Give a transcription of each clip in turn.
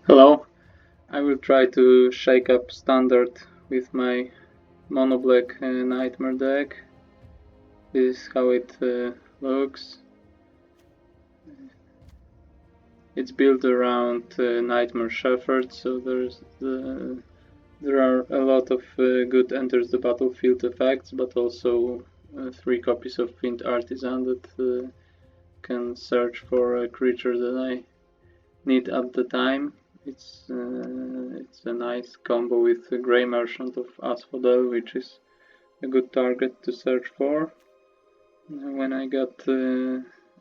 Hello, I will try to shake up standard with my mono black nightmare deck. This is how it looks. It's built around Nightmare Shepherd, so there are a lot of good enters the battlefield effects, but also 3 copies of Fiend Artisan that can search for a creature that I need at the time. It's a nice combo with the Grey Merchant of Asphodel, which is a good target to search for. When I got,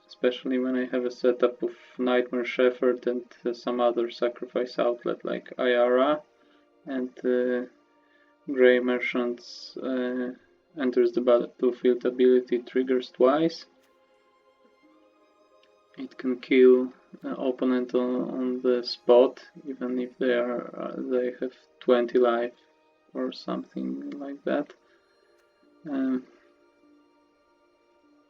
especially when I have a setup of Nightmare Shepherd and some other sacrifice outlet like Ayara, and Grey Merchant's enters the battlefield ability triggers twice. It can kill opponent on the spot, even if they have 20 life or something like that.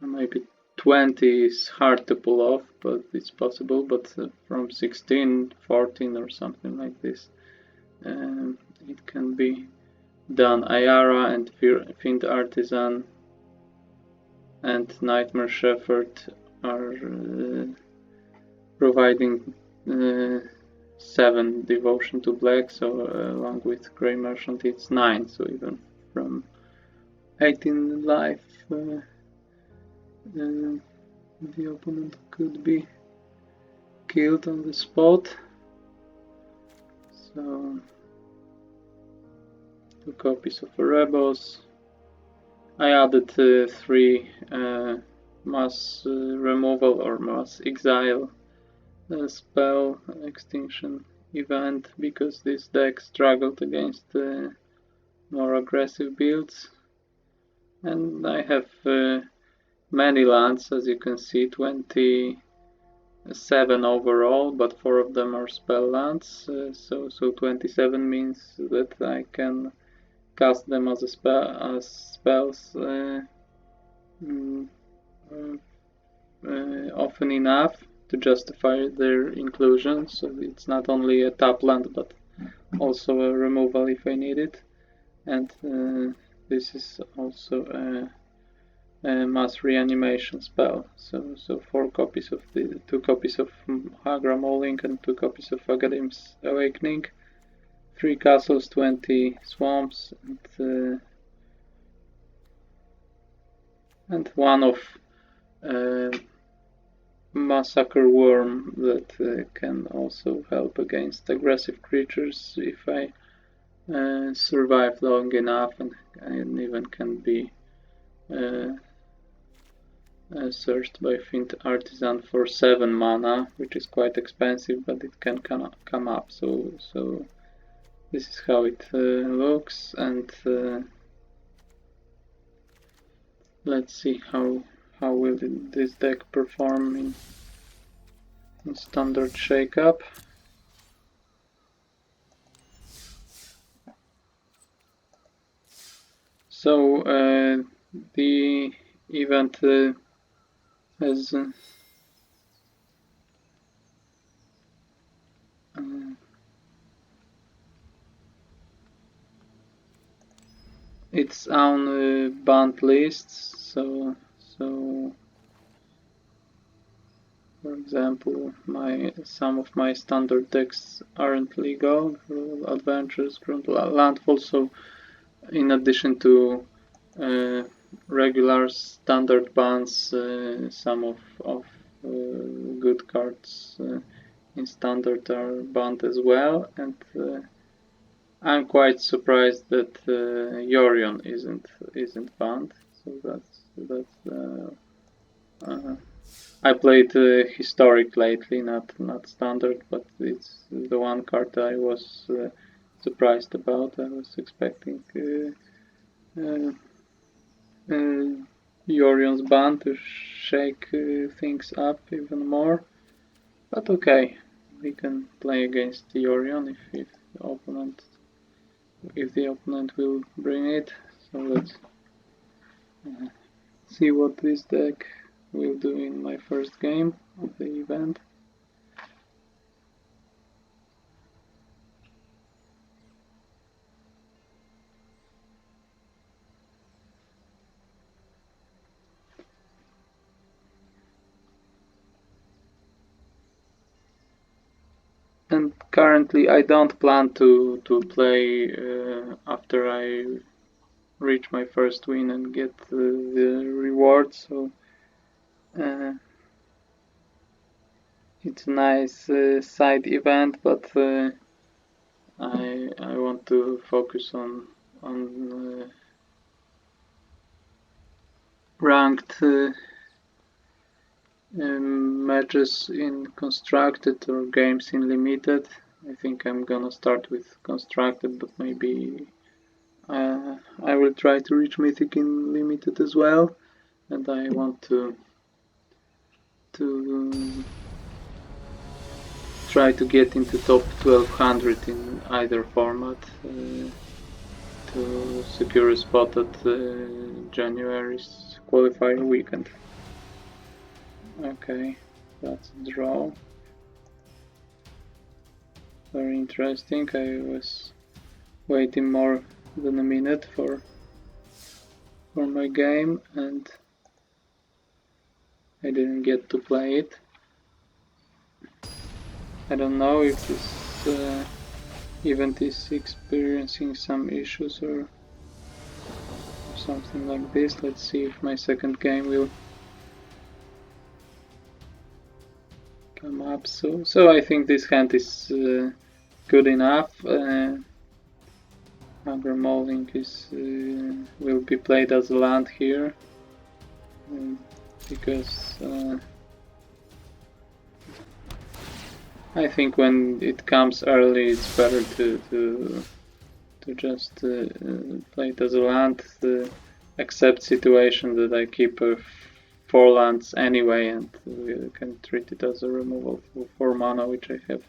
Maybe 20 is hard to pull off, but it's possible. But from 16, 14 or something like this, it can be done. Ayara and Fiend Artisan and Nightmare Shepherd are providing 7 devotion to black, so along with Grey Merchant it's 9, so even from 18 life the opponent could be killed on the spot. So 2 copies of Erebos. I added 3 mass removal or mass exile spell Extinction Event, because this deck struggled against more aggressive builds, and I have many lands, as you can see, 27 overall, but 4 of them are spell lands, so 27 means that I can cast them as spells often enough to justify their inclusion. So it's not only a tap land, but also a removal if I need it. And this is also a mass reanimation spell. So 4 copies of 2 copies of Hagra Mauling and 2 copies of Agadeem's Awakening, 3 castles, 20 swamps, and 1 of Massacre Wurm that can also help against aggressive creatures if I survive long enough, and even can be searched by Fiend Artisan for 7 mana, which is quite expensive, but it can come up. So this is how it looks, and let's see how will this deck perform in standard Shakeup. So the event has its own banned lists. So for example, some of my standard decks aren't legal. Adventures, Landfall. So in addition to regular standard bans, some of good cards in standard are banned as well, and I'm quite surprised that Yorion isn't banned. So that's I played historic lately, not standard, but it's the one card I was surprised about. I was expecting Yorion's ban to shake things up even more, but okay, we can play against Yorion if the opponent will bring it. So let's see what this deck will do in my first game of the event. And currently I don't plan to play after I reach my first win and get the reward, so it's a nice side event, but I want to focus on ranked matches in constructed or games in limited. I think I'm gonna start with constructed, but maybe I will try to reach mythic in limited as well, and I want to try to get into top 1200 in either format to secure a spot at January's qualifier weekend. Okay, that's a draw. Very interesting. I was waiting more than a minute for my game and I didn't get to play it. I don't know if this event is experiencing some issues or something like this. Let's see if my second game will come up. So I think this hand is good enough. Hagra Mauling is will be played as a land here because I think when it comes early, it's better to just play it as a land, accept situation that I keep 4 lands anyway, and can treat it as a removal for 4 mana, which I have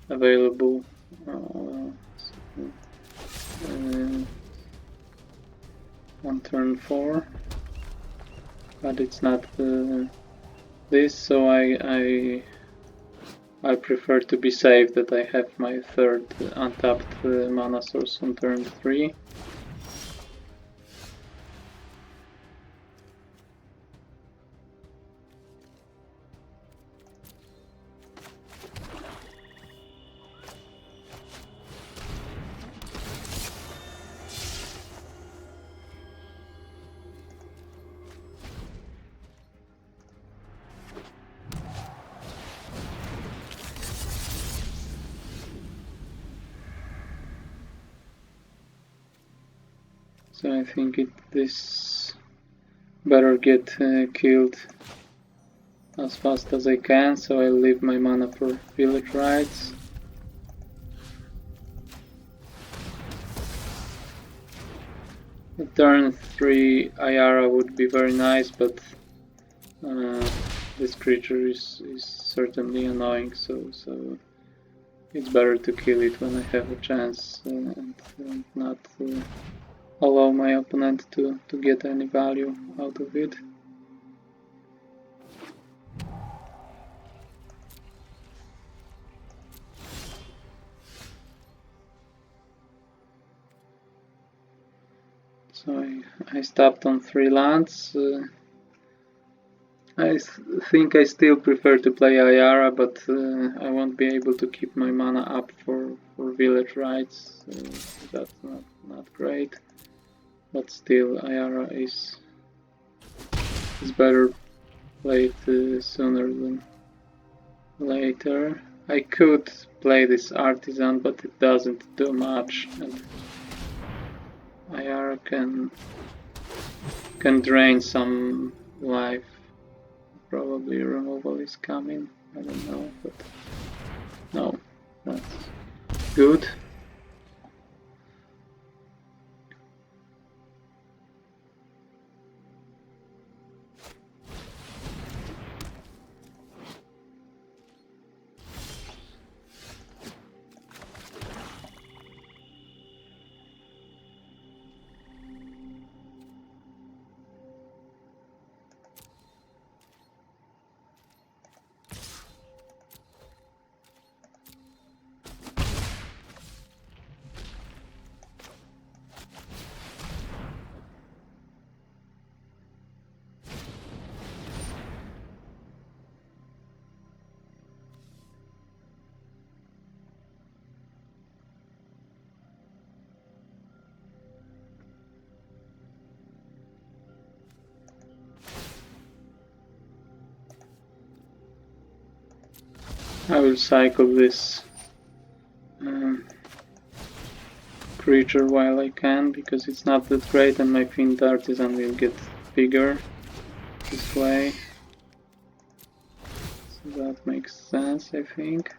available. On turn 4, but it's not this, so I prefer to be safe that I have my third untapped mana source on turn 3. So I think this better get killed as fast as I can, so I'll leave my mana for Village Rites. The turn 3 Ayara would be very nice, but this creature is certainly annoying, so it's better to kill it when I have a chance and not allow my opponent to get any value out of it. So I stopped on 3 lands. I think I still prefer to play Ayara, but I won't be able to keep my mana up for Village Rites. That's not great. But still, Ayara is better played sooner than later. I could play this Artisan, but it doesn't do much, and Ayara can drain some life. Probably removal is coming, I don't know, but no, that's good. I will cycle this creature while I can, because it's not that great and my Fiend Artisan will get bigger this way. So that makes sense, I think.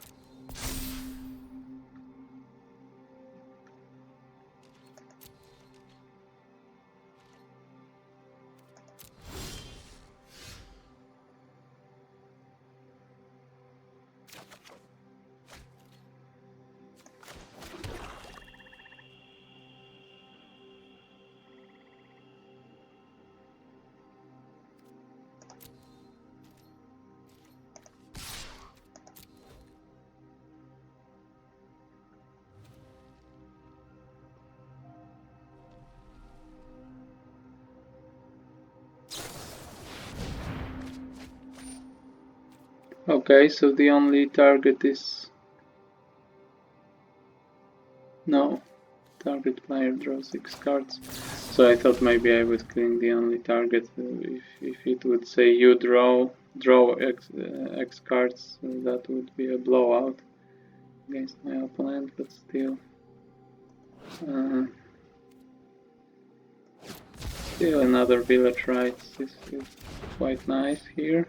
Okay, so the only target is... No, target player draws 6 cards. So I thought maybe I was killing the only target. If it would say you draw X cards, that would be a blowout against my opponent, but still. Still another Village Rites. This is quite nice here.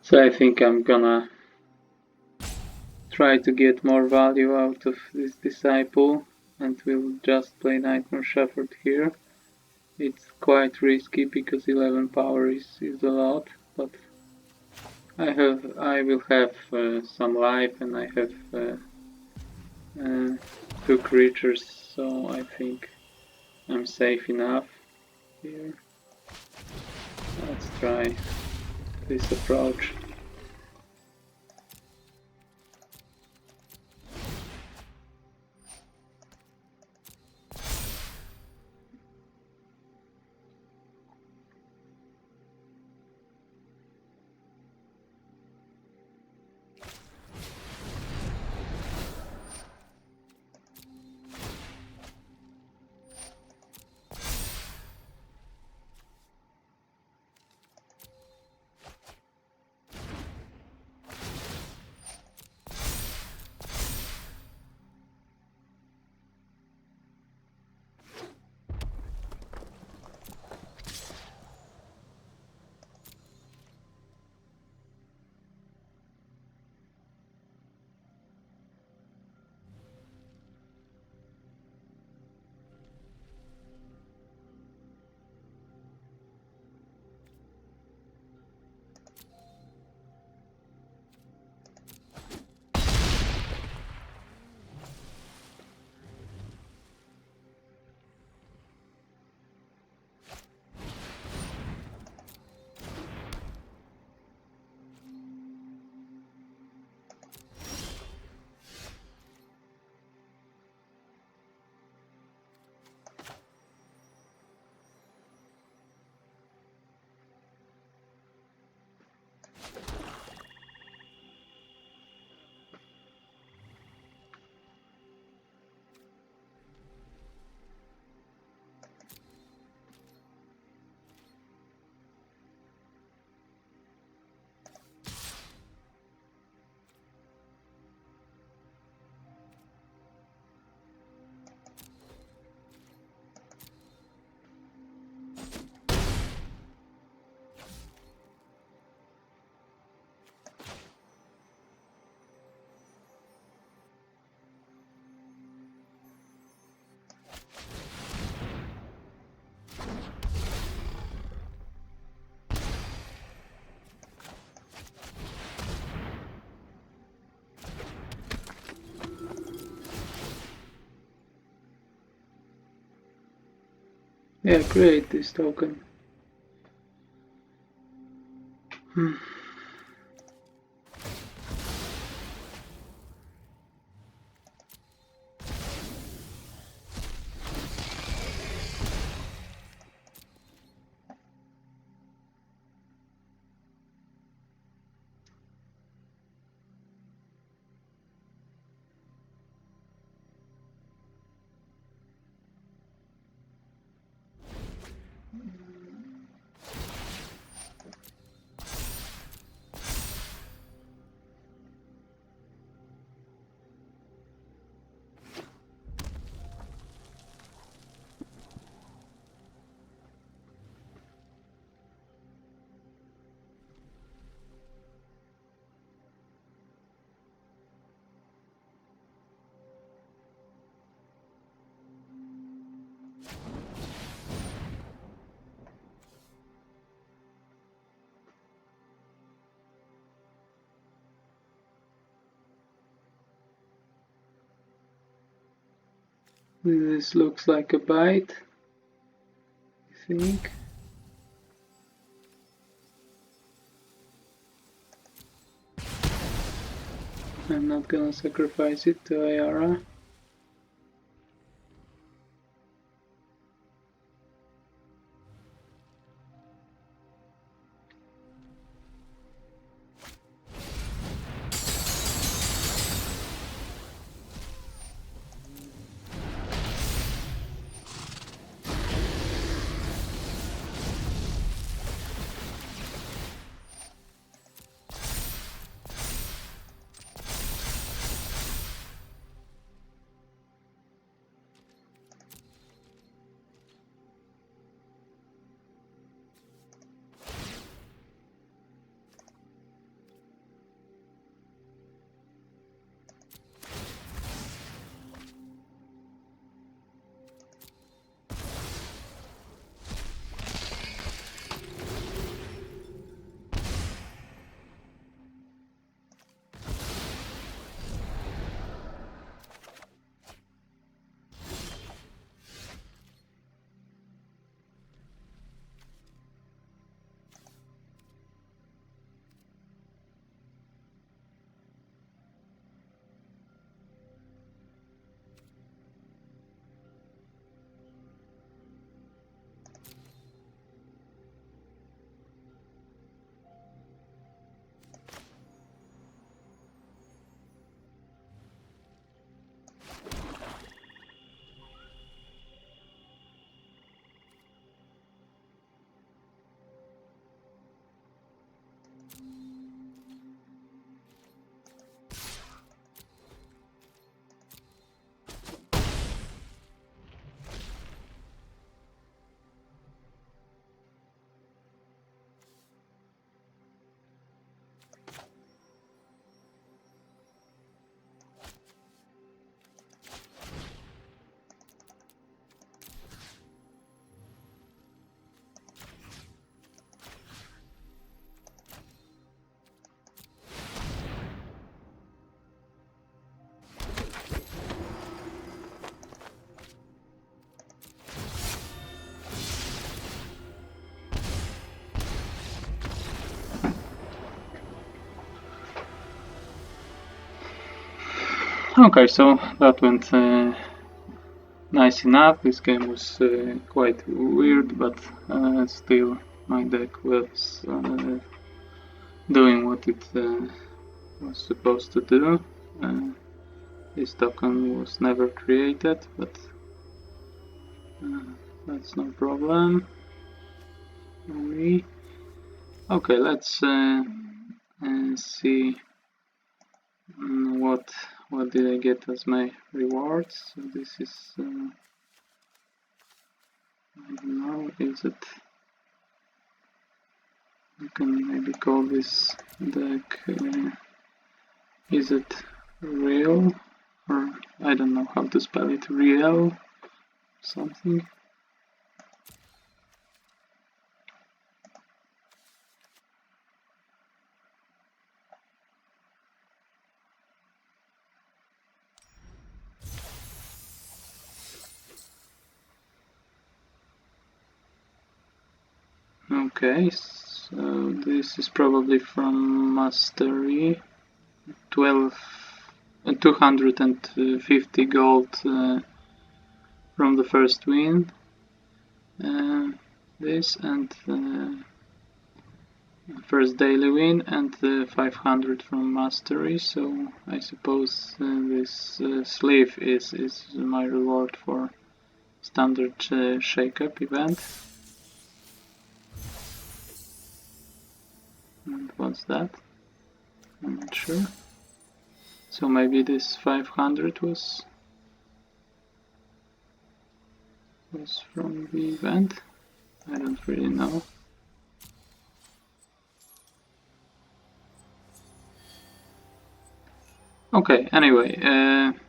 So I think I'm gonna try to get more value out of this Disciple, and we'll just play Nightmare Shepherd here. It's quite risky because 11 power is a lot, but I will have some life, and I have 2 creatures, so I think I'm safe enough here. Let's try this approach. Yeah, create this token. This looks like a bite, I think. I'm not gonna sacrifice it to Ayara. Okay, so that went nice enough. This game was quite weird, but still my deck was doing what it was supposed to do. This token was never created, but that's no problem for me. Okay, let's see what did I get as my rewards. So this is I don't know, is it, you can maybe call this deck is it Rielle, or I don't know how to spell it, Rielle something. Okay, so this is probably from Mastery. 250 gold from the first win. This and first daily win, and 500 from Mastery. So I suppose this sleeve is my reward for standard Shakeup event. And what's that? I'm not sure. So maybe this 500 was from the event. I don't really know. Okay, anyway, and,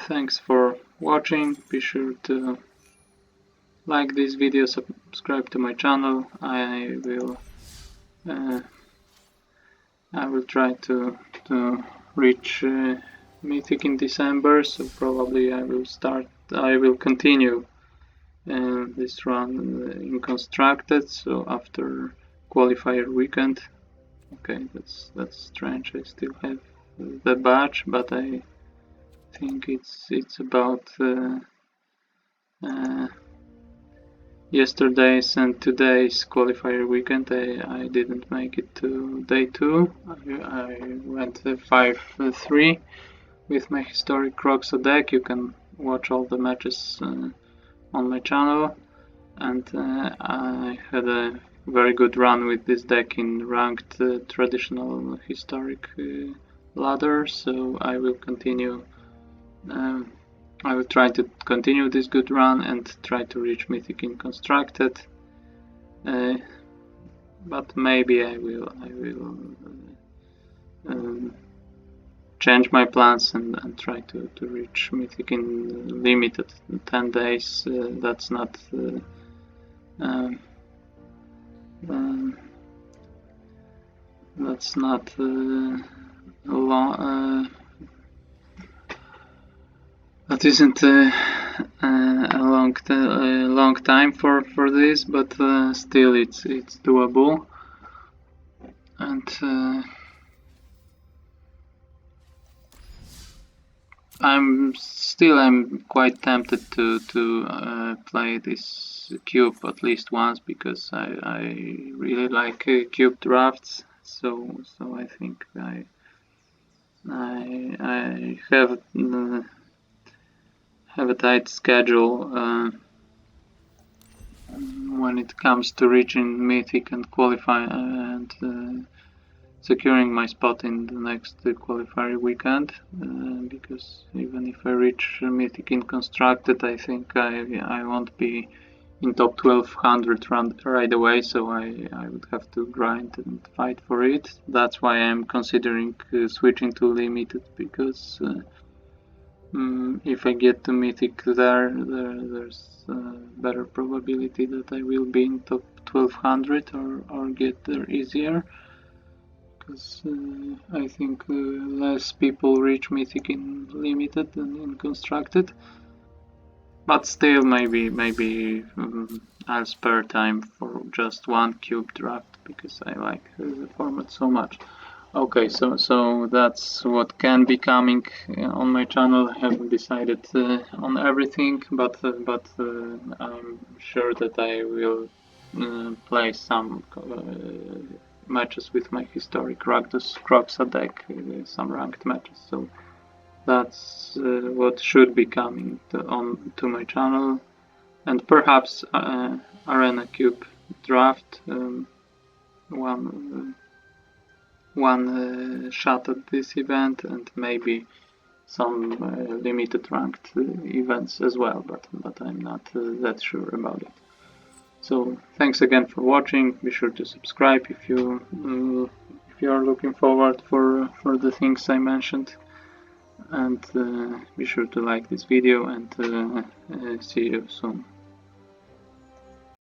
thanks for watching. Be sure to like this video, subscribe to my channel. I will try to reach Mythic in December, so probably I will continue this run in Constructed, so after qualifier weekend. Okay, that's strange. I still have the badge, but I think it's about yesterday's and today's qualifier weekend. I didn't make it to day 2. I went 5-3 with my historic Croxa deck. You can watch all the matches on my channel, and I had a very good run with this deck in ranked traditional historic ladder, so I will continue. I will try to continue this good run and try to reach Mythic in Constructed, but maybe I will change my plans and try to reach Mythic in limited 10 days. That's not long. That isn't a long time for this, but still it's doable. And I'm quite tempted to play this cube at least once, because I really like cube drafts. So I think I have a tight schedule when it comes to reaching Mythic and qualifying and securing my spot in the next qualifier weekend, because even if I reach Mythic in Constructed, I think I won't be in top 1200 right away, so I would have to grind and fight for it. That's why I'm considering switching to limited, because if I get to Mythic there's a better probability that I will be in top 1200 or get there easier, because I think less people reach Mythic in limited than in Constructed. But still, maybe I'll spare time for just one cube draft, because I like the format so much. Okay, so that's what can be coming on my channel. I haven't decided on everything, but I'm sure that I will play some matches with my historic Croxa deck, some ranked matches. So that's what should be coming to my channel, and perhaps Arena Cube draft, one shot at this event, and maybe some limited ranked events as well, but I'm not that sure about it. So thanks again for watching. Be sure to subscribe if you are looking forward for the things I mentioned, and be sure to like this video, and see you soon.